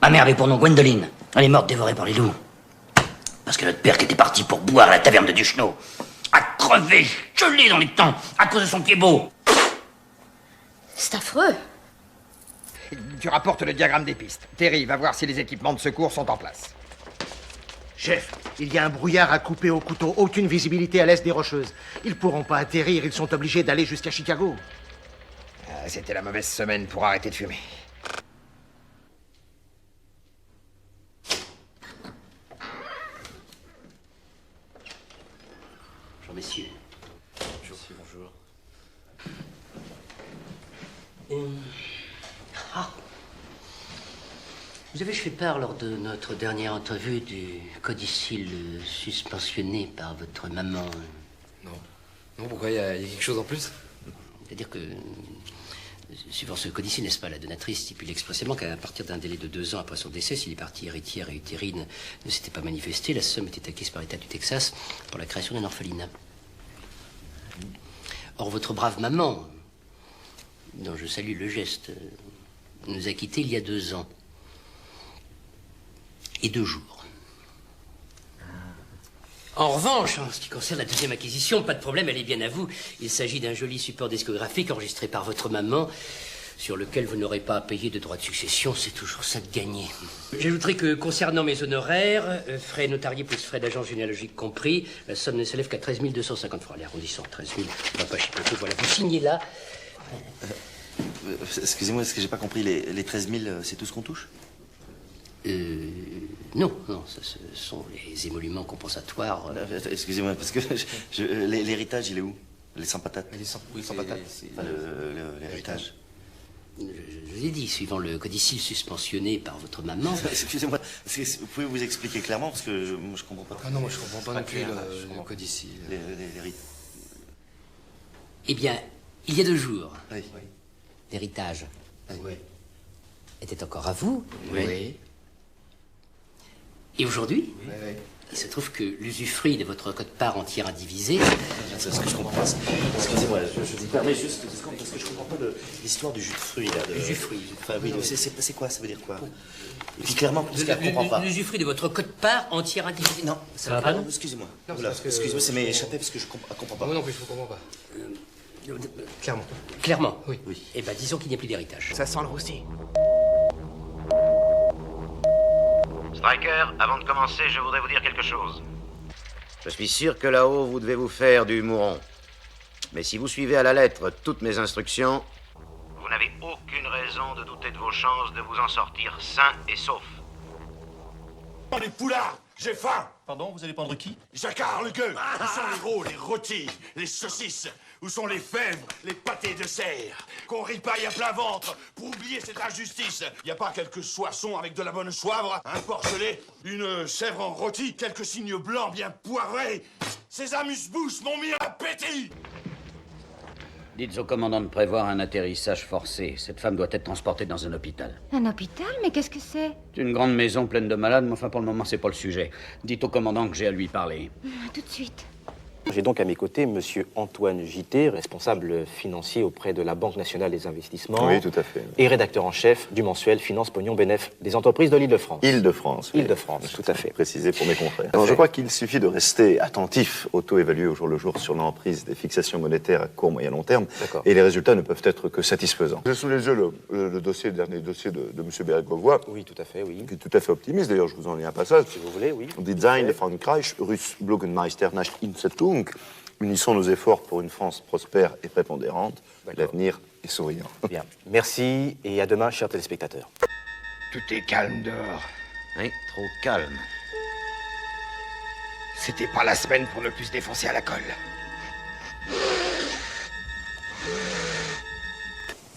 Ma mère avait pour nom Gwendoline. Elle est morte dévorée par les loups. Parce que notre père, qui était parti pour boire à la taverne de Duchenot, a crevé, gelé dans les temps, à cause de son pied beau. C'est affreux. Tu rapportes le diagramme des pistes. Terry va voir si les équipements de secours sont en place. Chef, il y a un brouillard à couper au couteau. Aucune visibilité à l'est des Rocheuses. Ils pourront pas atterrir, ils sont obligés d'aller jusqu'à Chicago. C'était la mauvaise semaine pour arrêter de fumer. Bonjour, messieurs. Bonjour. Vous avez fait part lors de notre dernière entrevue du codicille suspensionné par votre maman. Non. Non, pourquoi? Il y a quelque chose en plus? C'est-à-dire que, suivant ce codicille, n'est-ce pas, la donatrice stipule expressément qu'à partir d'un délai de 2 ans après son décès, si les parties héritières et utérines ne s'étaient pas manifestées, la somme était acquise par l'État du Texas pour la création d'un orphelinat. Or, votre brave maman, dont je salue le geste, nous a quittés il y a 2 ans. Et 2 jours. En revanche, en ce qui concerne la deuxième acquisition, pas de problème, elle est bien à vous. Il s'agit d'un joli support discographique enregistré par votre maman, sur lequel vous n'aurez pas à payer de droits de succession, c'est toujours ça de gagner. J'ajouterai que, concernant mes honoraires, frais notariés plus frais d'agence généalogique compris, la somme ne s'élève qu'à 13 250 francs. Les arrondissants, 13 000, on va pas chipoter, voilà, vous signez là. Excusez-moi, est-ce que j'ai pas compris, les 13 000, c'est tout ce qu'on touche? Non, ce sont les émoluments compensatoires. Excusez-moi, parce que l'héritage, il est où? Les sans patates? Oui, sans patates. Enfin, l'héritage. Je vous ai dit, suivant le codicille suspensionné par votre maman... Excusez-moi, vous pouvez vous expliquer clairement, parce que je comprends pas. Ah non, moi je comprends pas non plus le codicille. Eh bien, il y a 2 jours, Oui. l'héritage était encore à vous. Oui. Et aujourd'hui, Oui. il se trouve que l'usufruit de votre quote-part entière indivisée... C'est ce que je comprends pas. Excusez-moi, je vous permets juste parce que je comprends pas l'histoire du jus de fruits, là. Le jus de fruits. Enfin, oui, c'est quoi? Ça veut dire quoi? Et puis clairement, parce qu'elle comprend pas. L'usufruit de votre quote-part entière indivisée. Non, ça va pas, non? Excusez-moi. Excusez-moi, ça m'est échappé parce que je comprends pas. Moi non plus, je ne comprends pas. Clairement. Clairement? Oui. Eh bien, disons qu'il n'y a plus d'héritage. Ça sent le roussi. Striker, avant de commencer, je voudrais vous dire quelque chose. Je suis sûr que là-haut, vous devez vous faire du mouron. Mais si vous suivez à la lettre toutes mes instructions, vous n'avez aucune raison de douter de vos chances de vous en sortir sain et sauf. Les poulards, j'ai faim. Pardon, vous allez prendre qui? Jacquard, le gueux. Où sont les gros, les rôtis, les saucisses? Où sont les fèvres, les pâtés de serre? Qu'on ripaille à plein ventre pour oublier cette injustice. Y a pas quelques soissons avec de la bonne soivre, un porc gelé, une chèvre en rôti, quelques cygnes blancs bien poivrés? Ces amuse-bouches m'ont mis un appétit. Dites au commandant de prévoir un atterrissage forcé. Cette femme doit être transportée dans un hôpital. Un hôpital? Mais qu'est-ce que c'est? C'est une grande maison pleine de malades, mais enfin pour le moment c'est pas le sujet. Dites au commandant que j'ai à lui parler. Tout de suite. J'ai donc à mes côtés Monsieur Antoine Gité, responsable financier auprès de la Banque nationale des investissements. Oui, tout à fait. Et rédacteur en chef du mensuel Finance Pognon Bénéf des entreprises de l'Île-de-France. Île-de-France. Oui. Île-de-France, tout à fait. Précisé pour mes confrères. Alors, je crois qu'il suffit de rester attentif au taux évalué au jour le jour sur l'emprise des fixations monétaires à court, moyen, long terme. Et les résultats ne peuvent être que satisfaisants. J'ai sous les yeux le dernier dossier de M. Bérégovoy. Oui, tout à fait, oui. Qui est tout à fait optimiste. D'ailleurs, je vous en lis un passage. Si vous voulez, oui. Design Frankreich, Russ Blogenmeister nach Insetung. Unissons nos efforts pour une France prospère et prépondérante. L'avenir est souriant. Bien. Merci et à demain, chers téléspectateurs. Tout est calme dehors. Oui, trop calme. C'était pas la semaine pour ne plus se défoncer à la colle.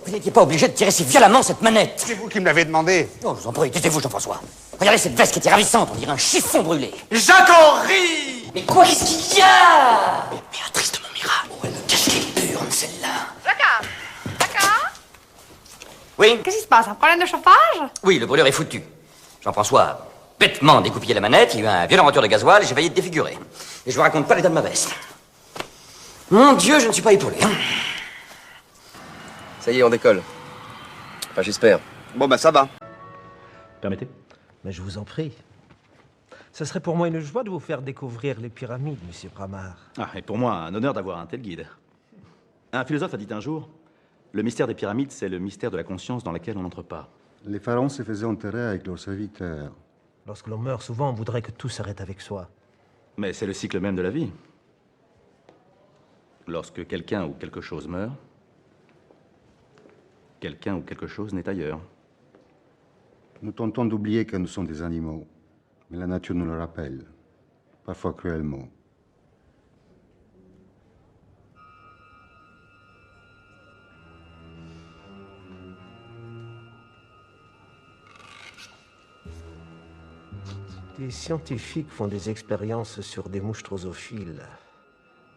Vous n'étiez pas obligé de tirer si violemment cette manette. C'est vous qui me l'avez demandé. Oh, je vous en prie, taisez-vous, Jean-François. Regardez cette veste qui était ravissante, on dirait un chiffon brûlé. Jacques-Henri! Mais quoi, qu'est-ce qu'il y a? Béatrice de Montmirail, elle me cache les burnes, celle-là. Jacquard! Jacquard! Oui? Qu'est-ce qui se passe? Un problème de chauffage? Oui, le brûleur est foutu. Jean-François, bêtement découpillé la manette, il y a eu un violent retour de gasoil et j'ai failli être défiguré. Et je vous raconte pas l'état de ma veste. Mon Dieu, je ne suis pas épaulé. Ça y est, on décolle. Enfin, j'espère. Bon, bah ça va. Permettez? Mais je vous en prie. Ce serait pour moi une joie de vous faire découvrir les pyramides, monsieur Bramar. Ah, et pour moi, un honneur d'avoir un tel guide. Un philosophe a dit un jour, le mystère des pyramides, c'est le mystère de la conscience dans laquelle on n'entre pas. Les pharaons se faisaient enterrer avec leurs serviteurs. Lorsque l'on meurt, souvent, on voudrait que tout s'arrête avec soi. Mais c'est le cycle même de la vie. Lorsque quelqu'un ou quelque chose meurt, quelqu'un ou quelque chose n'est ailleurs. Nous tentons d'oublier que nous sommes des animaux, mais la nature nous le rappelle, parfois cruellement. Des scientifiques font des expériences sur des mouches drosophiles,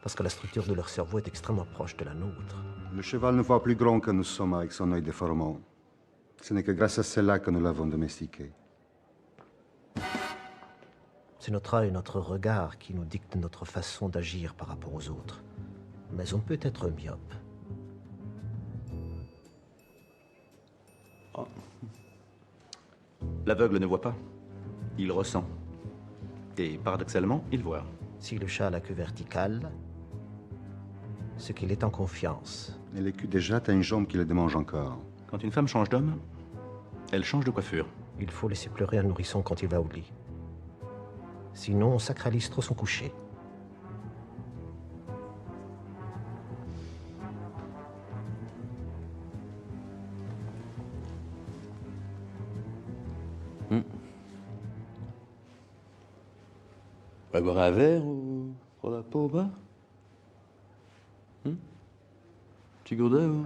parce que la structure de leur cerveau est extrêmement proche de la nôtre. Le cheval ne voit plus grand que nous sommes avec son œil déformant. Ce n'est que grâce à cela que nous l'avons domestiqué. C'est notre œil, notre regard qui nous dicte notre façon d'agir par rapport aux autres. Mais on peut être myope. Oh. L'aveugle ne voit pas, il ressent. Et paradoxalement, il voit. Si le chat a la queue verticale, c'est qu'il est en confiance. Et l'écu déjà a une jambe qui le démange encore. Quand une femme change d'homme, elle change de coiffure. Il faut laisser pleurer un nourrisson quand il va au lit. Sinon, on sacralise trop son coucher. On va boire un verre ou prendre un pot au bar? Petit gourdin ou...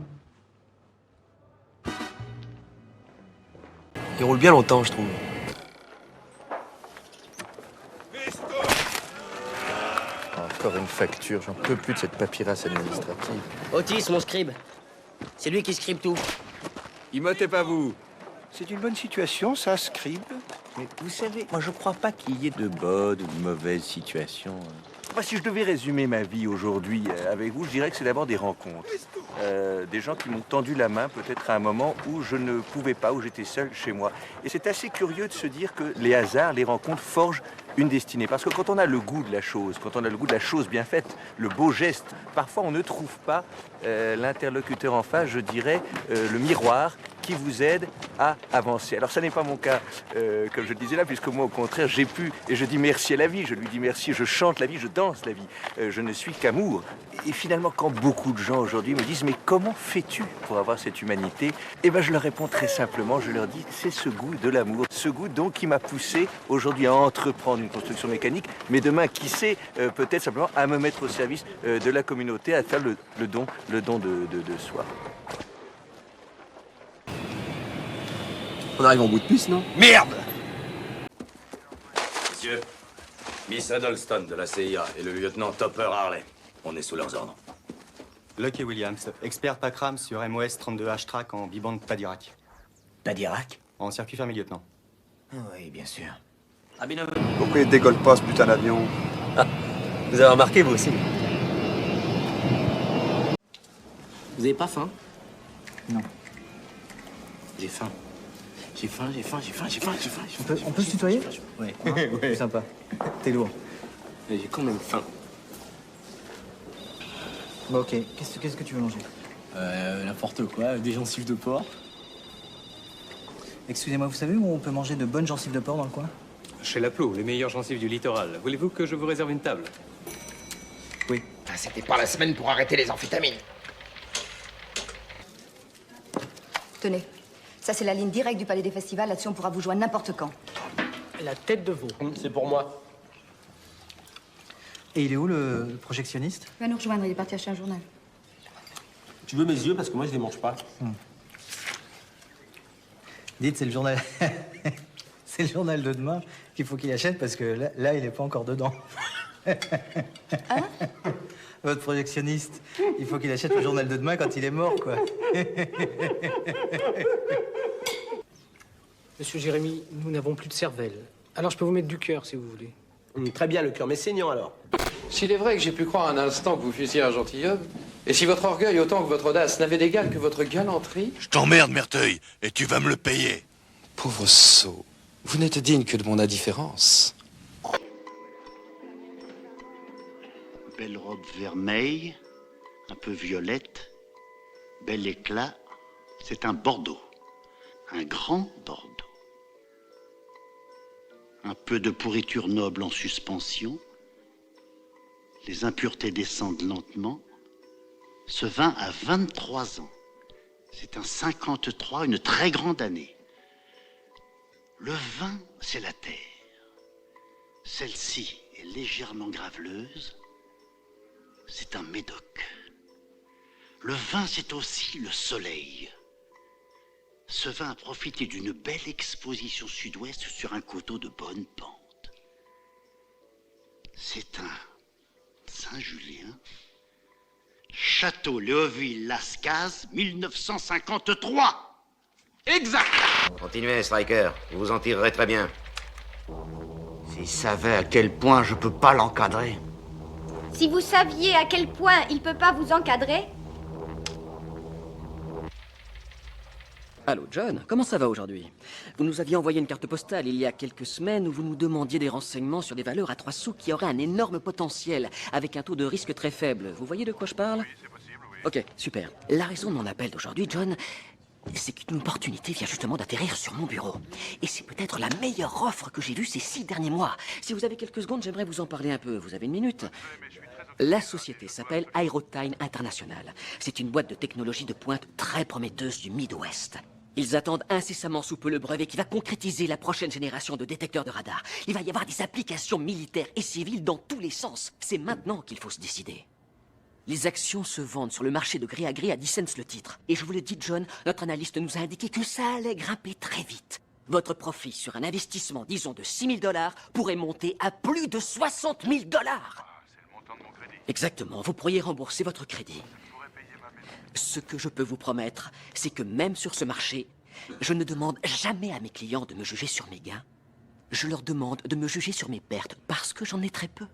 Il roule bien longtemps, je trouve. Encore une facture, j'en peux plus de cette paperasse administrative. Otis, mon scribe. C'est lui qui scribe tout. Immotez pas vous. C'est une bonne situation, ça, scribe. Mais vous savez, moi je crois pas qu'il y ait de bonnes ou de mauvaises situations. Moi, si je devais résumer ma vie aujourd'hui avec vous, je dirais que c'est d'abord des rencontres. Des gens qui m'ont tendu la main peut-être à un moment où je ne pouvais pas, où j'étais seul chez moi. Et c'est assez curieux de se dire que les hasards, les rencontres forgent une destinée. Parce que quand on a le goût de la chose, quand on a le goût de la chose bien faite, le beau geste, parfois on ne trouve pas l'interlocuteur en face, je dirais, le miroir qui vous aide à avancer. Alors ça n'est pas mon cas, comme je le disais là, puisque moi au contraire j'ai pu, et je dis merci à la vie, je lui dis merci, je chante la vie, je danse la vie, je ne suis qu'amour. Et finalement quand beaucoup de gens aujourd'hui me disent mais comment fais-tu pour avoir cette humanité? Eh bien je leur réponds très simplement, je leur dis c'est ce goût de l'amour, ce goût donc qui m'a poussé aujourd'hui à entreprendre une construction mécanique, mais demain qui sait peut-être simplement à me mettre au service de la communauté, à faire le don de soi. On arrive en bout de piste, non? Merde! Messieurs, Miss Huddleston de la CIA et le lieutenant Topper Harley, on est sous leurs ordres. Lucky Williams, expert PACRAM sur MOS 32H track en bibande pas d'Irak. Pas d'Irak? En circuit fermé, lieutenant. Oui, bien sûr. Pourquoi il décolle pas ce putain d'avion? Ah, vous avez remarqué, vous aussi? Vous avez pas faim? Non. J'ai faim. J'ai faim. On peut se tutoyer? Oui. C'est sympa. T'es lourd. Mais j'ai quand même faim. Bon, ok. Qu'est-ce que tu veux manger? N'importe quoi, des gencives de porc. Excusez-moi, vous savez où on peut manger de bonnes gencives de porc dans le coin? Chez Laplot, les meilleures gencives du littoral. Voulez-vous que je vous réserve une table? Oui. Ah, c'était pas la semaine pour arrêter les amphétamines. Tenez, ça c'est la ligne directe du Palais des Festivals. Là-dessus, on pourra vous joindre n'importe quand. La tête de veau. C'est pour moi. Et il est où le projectionniste? Il va nous rejoindre, il est parti acheter un journal. Tu veux mes yeux parce que moi je les mange pas. Dites, c'est le journal. C'est le journal de demain qu'il faut qu'il achète parce que là il est pas encore dedans. Hein? Votre projectionniste, il faut qu'il achète le journal de demain quand il est mort, quoi. Monsieur Jérémy, nous n'avons plus de cervelle. Alors je peux vous mettre du cœur si vous voulez. Très bien, le cœur, mais saignant alors. S'il est vrai que j'ai pu croire un instant que vous fussiez un gentilhomme, et si votre orgueil autant que votre audace n'avait d'égal que votre galanterie... Je t'emmerde, Merteuil, et tu vas me le payer. Pauvre sot. Vous n'êtes digne que de mon indifférence. Belle robe vermeille, un peu violette, bel éclat. C'est un Bordeaux, un grand Bordeaux. Un peu de pourriture noble en suspension. Les impuretés descendent lentement. Ce vin a 23 ans. C'est un 53, une très grande année. Le vin, c'est la terre. Celle-ci est légèrement graveleuse. C'est un médoc. Le vin, c'est aussi le soleil. Ce vin a profité d'une belle exposition sud-ouest sur un coteau de bonne pente. C'est un Saint-Julien. Château Léoville-Lascaz, 1953. Exact. Continuez, Striker. Vous vous en tirerez très bien. S'il savait à quel point je peux pas l'encadrer. Si vous saviez à quel point il peut pas vous encadrer. Allô, John, comment ça va aujourd'hui? Vous nous aviez envoyé une carte postale il y a quelques semaines où vous nous demandiez des renseignements sur des valeurs à 3 sous qui auraient un énorme potentiel, avec un taux de risque très faible. Vous voyez de quoi je parle? Oui, c'est possible, oui. Ok, super. La raison de mon appel d'aujourd'hui, John, c'est qu'une opportunité vient justement d'atterrir sur mon bureau. Et c'est peut-être la meilleure offre que j'ai vue ces 6 derniers mois. Si vous avez quelques secondes, j'aimerais vous en parler un peu. Vous avez une minute? La société s'appelle Aerotyne International. C'est une boîte de technologie de pointe très prometteuse du Midwest. Ils attendent incessamment sous peu le brevet qui va concrétiser la prochaine génération de détecteurs de radar. Il va y avoir des applications militaires et civiles dans tous les sens. C'est maintenant qu'il faut se décider. Les actions se vendent sur le marché de gré à gré à 10 cents le titre. Et je vous le dis, John, notre analyste nous a indiqué que ça allait grimper très vite. Votre profit sur un investissement, disons, de 6 000 $ pourrait monter à plus de 60 000 $. C'est le montant de mon crédit. Exactement, vous pourriez rembourser votre crédit. Ce que je peux vous promettre, c'est que même sur ce marché, je ne demande jamais à mes clients de me juger sur mes gains. Je leur demande de me juger sur mes pertes, parce que j'en ai très peu.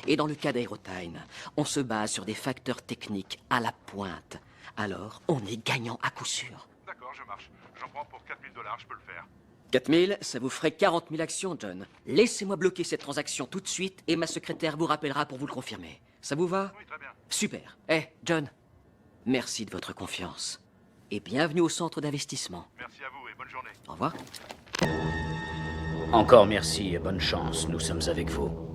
Et dans le cas d'Aerotyne, on se base sur des facteurs techniques à la pointe. Alors, on est gagnant à coup sûr. D'accord, je marche. J'en prends pour 4 000 $, je peux le faire. 4 000, ça vous ferait 40 000 actions, John. Laissez-moi bloquer cette transaction tout de suite et ma secrétaire vous rappellera pour vous le confirmer. Ça vous va? Oui, très bien. Super. John, merci de votre confiance. Et bienvenue au centre d'investissement. Merci à vous et bonne journée. Au revoir. Encore merci et bonne chance, nous sommes avec vous.